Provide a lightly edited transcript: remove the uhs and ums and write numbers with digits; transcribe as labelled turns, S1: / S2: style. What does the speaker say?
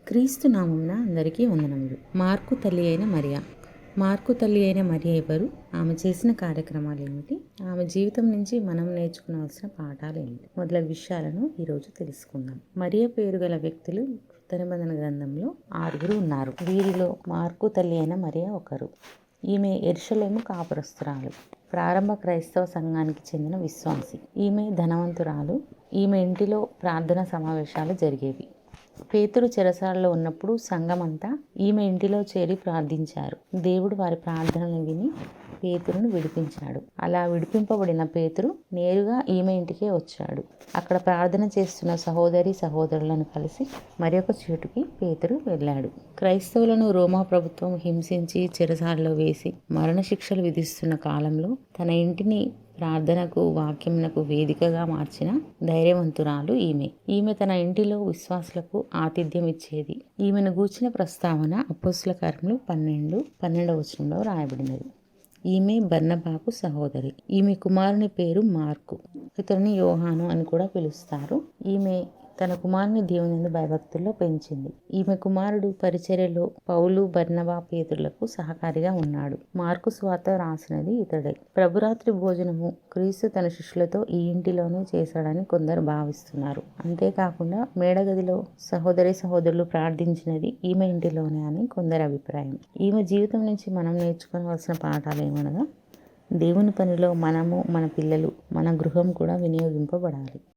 S1: క్రీస్తు నామమున అందరికీ వందనములు. మార్కు తల్లి అయిన మరియ. మార్కు తల్లి అయిన మరియ ఎవరు? ఆమె చేసిన కార్యక్రమాలు ఏమిటి? ఆమె జీవితం నుంచి మనం నేర్చుకోవాల్సిన పాఠాలు ఏమిటి? మొదలగు విషయాలను ఈరోజు తెలుసుకుందాం. మరియ పేరు గల వ్యక్తులు కృత నిబంధన గ్రంథంలో 6 ఉన్నారు. వీరిలో మార్కు తల్లి అయిన మరియ ఒకరు. ఈమె యెరూషలేము కాపురస్తురాలు. ప్రారంభ క్రైస్తవ సంఘానికి చెందిన విశ్వాసి. ఈమె ధనవంతురాలు. ఈమె ఇంటిలో ప్రార్థన సమావేశాలు జరిగేవి. పేతురు చెరసాలలో ఉన్నప్పుడు సంఘమంతా ఈమె ఇంటిలో చేరి ప్రార్థించారు. దేవుడు వారి ప్రార్థనలు విని పేతురును విడిపించాడు. అలా విడిపింపబడిన పేతురు నేరుగా ఈమె ఇంటికే వచ్చాడు. అక్కడ ప్రార్థన చేస్తున్న సహోదరులను కలిసి మరొక చోటుకి పేతురు వెళ్ళాడు. క్రైస్తవులను రోమా ప్రభుత్వం హింసించి చెరసాలలో వేసి మరణశిక్షలు విధిస్తున్న కాలంలో తన ఇంటిని ప్రార్థనకు, వాక్యమునకు వేదికగా మార్చిన ధైర్యవంతురాలు ఈమె తన ఇంటిలో విశ్వాసులకు ఆతిథ్యం ఇచ్చేది. ఈమెను గూర్చిన ప్రస్తావన అపోస్తల కార్యములు 12వ వచనంలో రాయబడినది. ఈమె బర్నబాకు సహోదరి. ఈమె కుమారుని పేరు మార్కు. ఇతరుని యోహాను అని కూడా పిలుస్తారు. ఈమె తన కుమారుని దేవుని భయభక్తుల్లో పెంచింది. ఈమె కుమారుడు పరిచర్యలో పౌలు, బర్నబా, పేతురులకు సహకారిగా ఉన్నాడు. మార్కు సువార్త రాసినది ఇతడే. ప్రభురాత్రి భోజనము క్రీస్తు తన శిష్యులతో ఈ ఇంటిలోనే చేశాడని కొందరు భావిస్తున్నారు. అంతేకాకుండా మేడగదిలో సహోదరులు ప్రార్థించినది ఈమె ఇంటిలోనే అని కొందరి అభిప్రాయం. ఈమె జీవితం నుంచి మనం నేర్చుకోవాల్సిన పాఠాలు ఏమనగా, దేవుని పనిలో మనము, మన పిల్లలు, మన గృహం కూడా వినియోగింపబడాలి.